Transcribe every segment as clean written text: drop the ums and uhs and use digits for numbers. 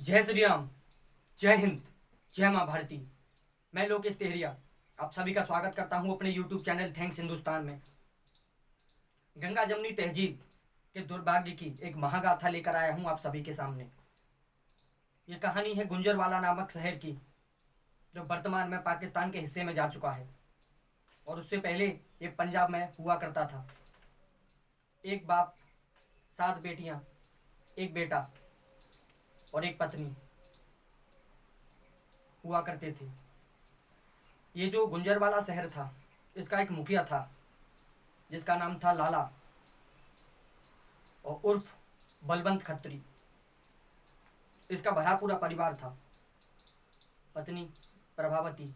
जय श्री राम। जय हिंद। जय माँ भारती। मैं लोकेश तेहरिया आप सभी का स्वागत करता हूँ अपने YouTube चैनल थैंक्स हिंदुस्तान में। गंगा जमुनी तहजीब के दुर्भाग्य की एक महागाथा लेकर आया हूँ आप सभी के सामने। ये कहानी है गुंजरवाला नामक शहर की, जो वर्तमान में पाकिस्तान के हिस्से में जा चुका है और उससे पहले ये पंजाब में हुआ करता था। एक बाप, 7 बेटियां, एक बेटा और एक पत्नी हुआ करते थे। ये जो गुंजरवाला शहर था, इसका एक मुखिया था जिसका नाम था लाला और उर्फ बलवंत खत्री। इसका भरा पूरा परिवार था। पत्नी प्रभावती,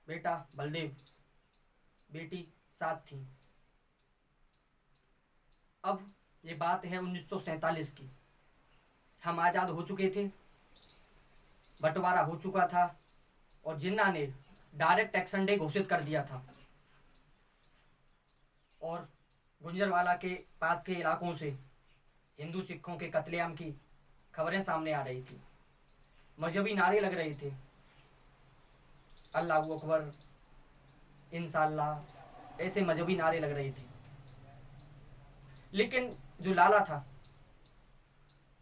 बेटा बलदेव, बेटी 7 थी। अब ये बात है 1947 की। हम आज़ाद हो चुके थे, बंटवारा हो चुका था और जिन्ना ने डायरेक्ट एक्शन डे घोषित कर दिया था और गुंजरवाला के पास के इलाकों से हिंदू सिखों के कत्लेआम की खबरें सामने आ रही थी। मजहबी नारे लग रहे थे, अल्लाह अकबर, इंशाअल्लाह, ऐसे मजहबी नारे लग रहे थे। लेकिन जो लाला था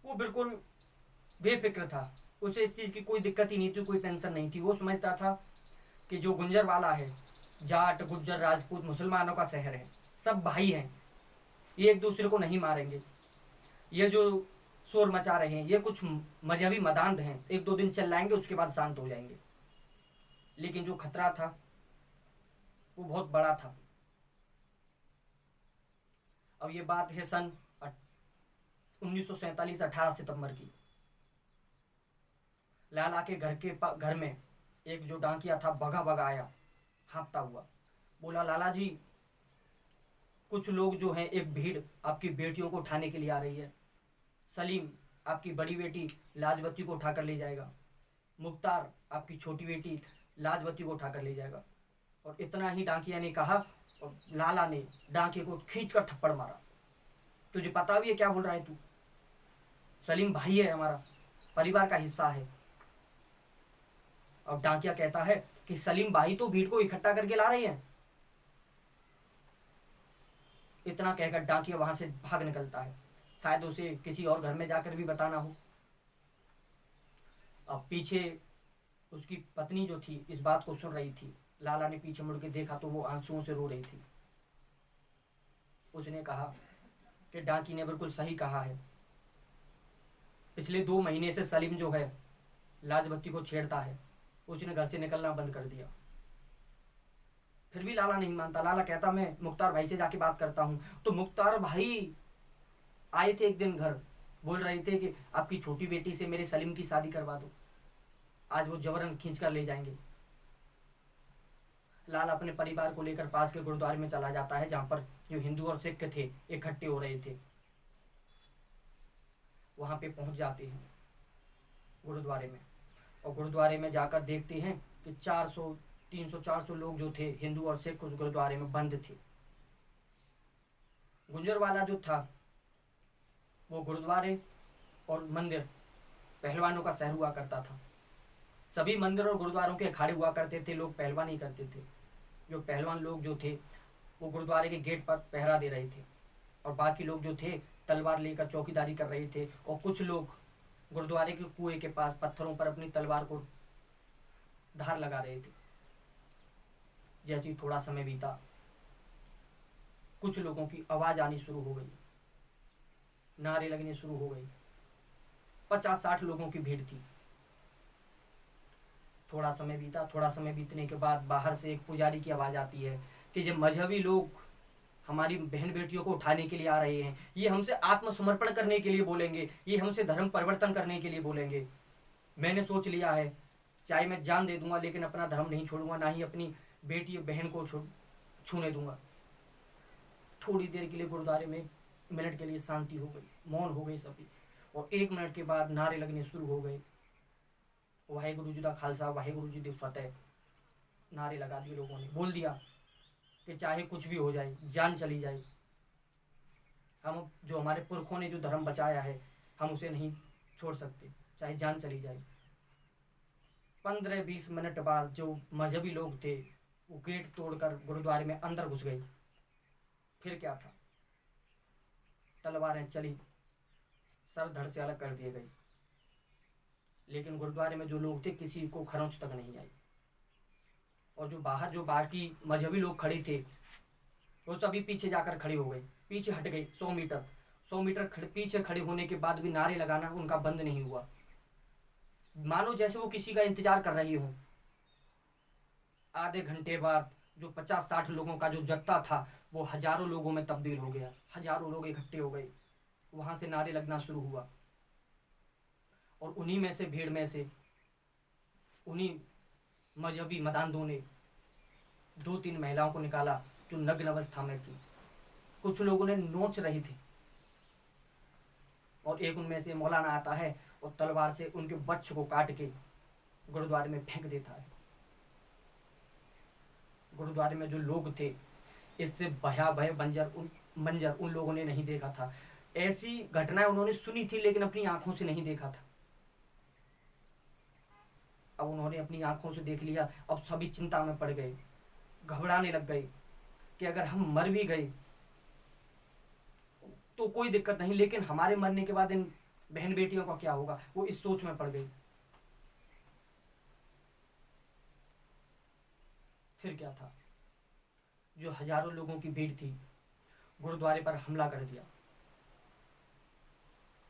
वो बिल्कुल बेफिक्र था। उसे इस चीज़ की कोई दिक्कत ही नहीं थी, कोई टेंशन नहीं थी। वो समझता था कि जो गुंजरवाला है, जाट गुज्जर राजपूत मुसलमानों का शहर है, सब भाई हैं, ये एक दूसरे को नहीं मारेंगे। ये जो शोर मचा रहे हैं ये कुछ मजहबी मदांध हैं, 1-2 दिन चल जाएंगे उसके बाद शांत हो जाएंगे। लेकिन जो खतरा था वो बहुत बड़ा था। अब ये बात है सन 1947 18 सितंबर की। लाला के घर में एक जो डांकिया था भगा भगा आया, हाँफता हुआ। बोला, लाला जी, कुछ लोग जो हैं, एक भीड़ आपकी बेटियों को उठाने के लिए आ रही है। सलीम आपकी बड़ी बेटी लाजवती को उठाकर ले जाएगा, मुख्तार आपकी छोटी बेटी लाजवती को उठाकर ले जाएगा। और इतना ही डांकिया ने कहा और लाला ने डांकिया को खींचकर थप्पड़ मारा। तुझे पता भी है क्या बोल रहा है तू? सलीम भाई है, हमारा परिवार का हिस्सा है। अब डांकिया कहता है कि सलीम भाई तो भीड़ को इकट्ठा करके ला रही है। इतना कहकर डांकिया वहां से भाग निकलता है। शायद उसे किसी और घर में जाकर भी बताना हो। अब पीछे उसकी पत्नी जो थी इस बात को सुन रही थी। लाला ने पीछे मुड़ के देखा तो वो आंसुओं से रो रही थी। उसने कहा कि डांकी ने बिल्कुल सही कहा है। पिछले 2 महीने से सलीम जो है लाजवती को छेड़ता है। उसने घर से निकलना बंद कर दिया। फिर भी लाला नहीं मानता। लाला कहता, मैं मुख्तार भाई से जाके बात करता हूँ। तो मुख्तार भाई आए थे एक दिन घर, बोल रहे थे कि आपकी छोटी बेटी से मेरे सलीम की शादी करवा दो। आज वो जबरन खींच कर ले जाएंगे। लाला अपने परिवार को लेकर पास के गुरुद्वारे में चला जाता है, जहां पर जो हिंदू और सिख थे इकट्ठे हो रहे थे। वहां पे पहुंच जाते हैं गुरुद्वारे में और गुरुद्वारे में जाकर देखते हैं कि 400 300 400 लोग जो थे हिंदू और सिख उस गुरुद्वारे में बंद थे। गुंजरवाला जो था वो गुरुद्वारे और मंदिर पहलवानों का शहर हुआ करता था। सभी मंदिर और गुरुद्वारों के अखाड़े हुआ करते थे, लोग पहलवानी करते थे। जो पहलवान लोग जो थे वो गुरुद्वारे के गेट पर पहरा दे रहे थे और बाकी लोग जो थे तलवार लेकर चौकीदारी कर रहे थे। और कुछ लोग गुरुद्वारे के कुएं के पास पत्थरों पर अपनी तलवार को धार लगा रहे थे। जैसे ही थोड़ा समय बीता, कुछ लोगों की आवाज आनी शुरू हो गई, नारे लगने शुरू हो गई। 50-60 लोगों की भीड़ थी। थोड़ा समय बीता। थोड़ा समय बीतने के बाद बाहर से एक पुजारी की आवाज आती है कि जब मजहबी लोग हमारी बहन बेटियों को उठाने के लिए आ रहे हैं, ये हमसे आत्मसमर्पण करने के लिए बोलेंगे, ये हमसे धर्म परिवर्तन करने के लिए बोलेंगे। मैंने सोच लिया है, चाहे मैं जान दे दूंगा लेकिन अपना धर्म नहीं छोड़ूंगा, ना ही अपनी बेटी बहन को छूने दूंगा। थोड़ी देर के लिए गुरुद्वारे में मिनट के लिए शांति हो गई, मौन हो गए सभी। और 1 मिनट के बाद नारे लगने शुरू हो गए, वाहेगुरु जी दा खालसा वाहेगुरु जी दी फतेह। नारे लगा दिए लोगों ने, बोल दिया कि चाहे कुछ भी हो जाए, जान चली जाए, हम जो हमारे पुरखों ने जो धर्म बचाया है हम उसे नहीं छोड़ सकते। चाहे जान चली जाए। 15-20 मिनट बाद जो मजहबी लोग थे वो गेट तोड़कर गुरुद्वारे में अंदर घुस गए। फिर क्या था, तलवारें चली, सर धड़ से अलग कर दिए गए, लेकिन गुरुद्वारे में जो लोग थे किसी को खरोंच तक नहीं आई। और जो बाहर जो बाकी मजहबी लोग खड़े थे वो सभी पीछे जाकर खड़े हो गए, पीछे हट गए। 100 मीटर पीछे खड़े होने के बाद भी नारे लगाना उनका बंद नहीं हुआ, मानो जैसे वो किसी का इंतजार कर रही हो। आधे घंटे बाद जो 50-60 लोगों का जो जत्था था वो हजारों लोगों में तब्दील हो गया। हजारों लोग इकट्ठे हो गए, वहां से नारे लगना शुरू हुआ। और उन्हीं में से, भीड़ में से, उन्हीं मजहबी मदानदों ने 2-3 महिलाओं को निकाला जो नग्न अवस्था में थी। कुछ लोगों ने नोच रही थी और एक उनमें से मौलाना आता है और तलवार से उनके वक्ष को काट के गुरुद्वारे में फेंक देता है। गुरुद्वारे में जो लोग थे, इससे भयावह मंजर उन लोगों ने नहीं देखा था। ऐसी घटनाएं उन्होंने सुनी थी लेकिन अपनी आंखों से नहीं देखा था। अब उन्होंने अपनी आंखों से देख लिया। अब सभी चिंता में पड़ गए, घबराने लग गए कि अगर हम मर भी गए तो कोई दिक्कत नहीं, लेकिन हमारे मरने के बाद इन बहन बेटियों का क्या होगा। वो इस सोच में पड़ गई। फिर क्या था, जो हजारों लोगों की भीड़ थी गुरुद्वारे पर हमला कर दिया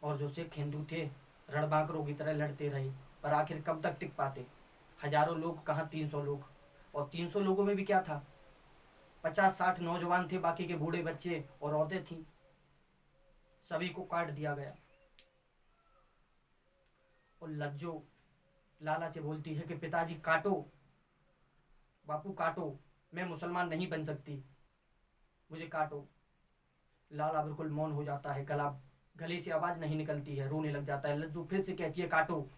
और जो सिख हिंदू थे रणबांकुरों की तरह लड़ते रहे। पर आखिर कब तक टिक पाते। हजारों लोग कहाँ, 300 लोग। और 300 लोगों में भी क्या था, 50-60 नौजवान थे, बाकी के बूढ़े बच्चे और औरतें थीं। सभी को काट दिया गया। और लज्जो लाला से बोलती है कि पिताजी काटो, बापू काटो, मैं मुसलमान नहीं बन सकती, मुझे काटो। लाला बिल्कुल मौन हो जाता है, गले से आवाज नहीं निकलती है, रोने लग जाता है। लज्जू फिर से कहती है काटो,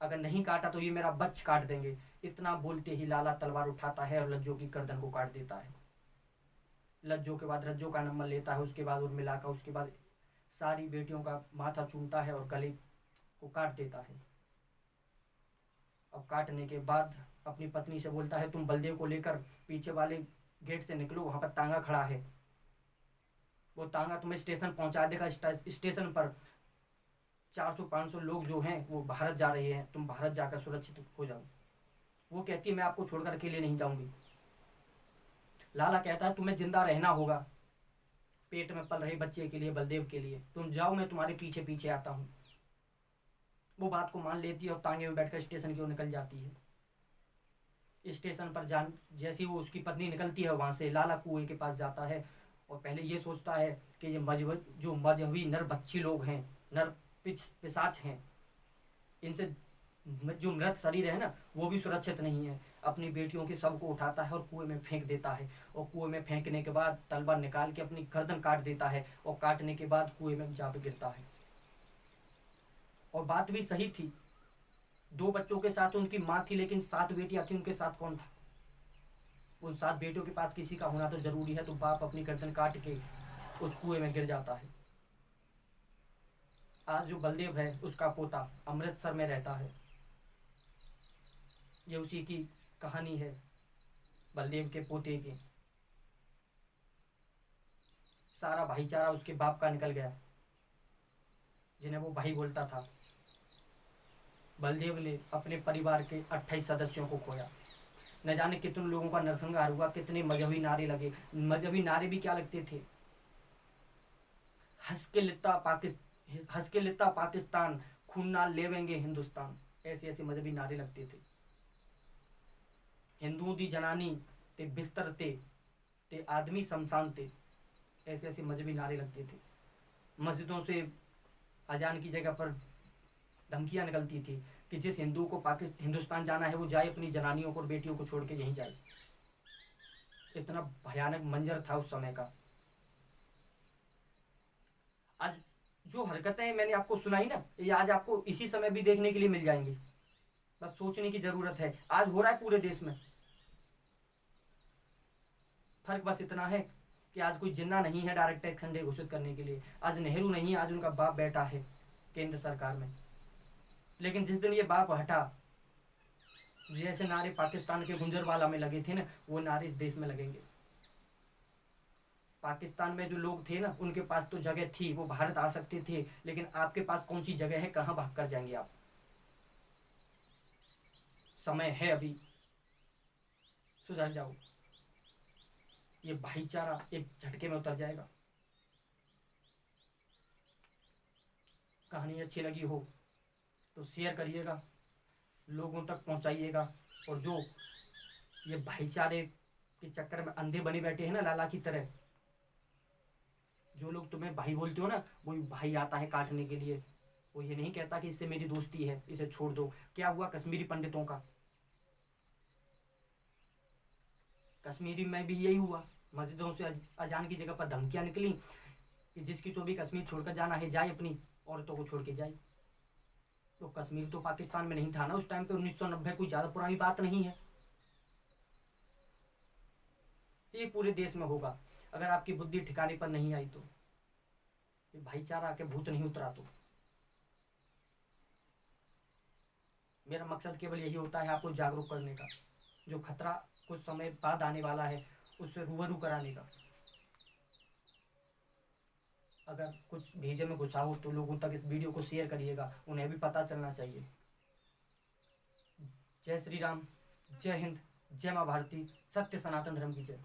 अगर नहीं काटा तो ये मेरा बच्च काट देंगे। इतना बोलते ही लाला तलवार उठाता है और लज्जो की गर्दन को काट देता है। लज्जो के बाद रज्जो का नंबर लेता है, उसके बाद उर्मिला का, उसके बाद सारी बेटियों का माथा चूमता है और गले को काट देता है। अब काटने के बाद अपनी पत्नी से बोलता है तुम बलदेव को लेकर पीछे वाले गेट से निकलो, वहां पर तांगा खड़ा है, वो तांगा तुम्हें स्टेशन पहुंचा देगा। स्टेशन पर 400-500 लोग जो हैं वो भारत जा रहे हैं, तुम भारत जाकर सुरक्षित हो जाओ। वो कहती है मैं आपको छोड़कर अकेले नहीं जाऊंगी। लाला कहता है तुम्हें जिंदा रहना होगा, पेट में पल रहे बच्चे के लिए, बलदेव के लिए। तुम जाओ, मैं तुम्हारे पीछे पीछे आता हूँ। वो बात को मान लेती है और तांगे में बैठकर स्टेशन की ओर निकल जाती है। स्टेशन पर जैसी वो उसकी पत्नी निकलती है वहां से, लाला कुएं के पास जाता है और पहले ये सोचता है कि ये मजहबी नर बच्ची लोग हैं, नर पिशाच हैं, इनसे जो मृत शरीर है ना वो भी सुरक्षित नहीं है। अपनी बेटियों के शव को उठाता है और कुएं में फेंक देता है। और कुएं में फेंकने के बाद तलवार निकाल के अपनी गर्दन काट देता है और काटने के बाद कुएं में जा गिरता है। और बात भी सही थी, 2 बच्चों के साथ उनकी माँ थी, लेकिन 7 बेटियां थी, उनके साथ कौन था। उन 7 बेटियों के पास किसी का होना तो जरूरी है। तो बाप अपनी गर्दन काट के उस कुएं में गिर जाता है। आज जो बलदेव है उसका पोता अमृतसर में रहता है। ये उसी की कहानी है, बलदेव के पोते की। सारा भाईचारा उसके बाप का निकल गया, जिन्हें वो भाई बोलता था। बलदेव ने अपने परिवार के 28 सदस्यों को खोया। न जाने कितने लोगों का नरसंहार हुआ, कितने मजहबी नारे लगे। मजहबी नारे भी क्या लगते थे, हंस के लिता पाकिस्तान, खून ना लेवेंगे हिंदुस्तान। ऐसे ऐसे मजहबी नारे लगते थे। हिंदुओं दी जनानी ते बिस्तर ते आदमी शमशान ते, ऐसे ऐसे मजहबी नारे लगते थे। मस्जिदों से अजान की जगह पर धमकियां निकलती थी कि जिस हिंदू को हिंदुस्तान जाना है वो जाए, अपनी जनानियों को और बेटियों को छोड़ के यहीं जाए। इतना भयानक मंजर था उस समय का। आज जो हरकतें मैंने आपको सुनाई ना, ये आज आपको इसी समय भी देखने के लिए मिल जाएंगी। बस सोचने की जरूरत है। आज हो रहा है पूरे देश में। फर्क बस इतना है कि आज कोई जिन्ना नहीं है डायरेक्ट एक्शन डे घोषित करने के लिए। आज नेहरू नहीं, आज उनका बाप बैठा है केंद्र सरकार में। लेकिन जिस दिन ये बाप हटा, जैसे नारे पाकिस्तान के गुंजरवाला में लगे थे ना, वो नारे इस देश में लगेंगे। पाकिस्तान में जो लोग थे ना, उनके पास तो जगह थी, वो भारत आ सकते थे, लेकिन आपके पास कौन सी जगह है, कहाँ भाग कर जाएंगे आप? समय है अभी, सुधर जाओ। ये भाईचारा एक झटके में उतर जाएगा। कहानी अच्छी लगी हो तो शेयर करिएगा, लोगों तक पहुंचाइएगा। और जो ये भाईचारे के चक्कर में अंधे बने बैठे हैं ना, लाला की तरह, जो लोग तुम्हें भाई बोलते हो ना, वही भाई आता है काटने के लिए। वो ये नहीं कहता कि इससे मेरी दोस्ती है, इसे छोड़ दो। क्या हुआ कश्मीरी पंडितों का? कश्मीरी में भी यही हुआ, मस्जिदों से अजान की जगह पर धमकियां निकली कि जिसकी जो भी कश्मीर छोड़कर जाना है जाए, अपनी औरतों को छोड़ के जाए। तो कश्मीर तो पाकिस्तान में नहीं था ना उस टाइम पे, 1990 कोई ज्यादा पुरानी बात नहीं है। ये पूरे देश में होगा अगर आपकी बुद्धि ठिकाने पर नहीं आई तो। ये भाईचारा के भूत नहीं उतरा तो। मेरा मकसद केवल यही होता है, आपको जागरूक करने का। जो खतरा कुछ समय बाद आने वाला है, उससे रूबरू कराने का। अगर कुछ भेजे में घुसा हो तो लोगों तक इस वीडियो को शेयर करिएगा, उन्हें भी पता चलना चाहिए। जय श्री राम, जय हिंद, जय माँ भारती, सत्य सनातन धर्म की जय।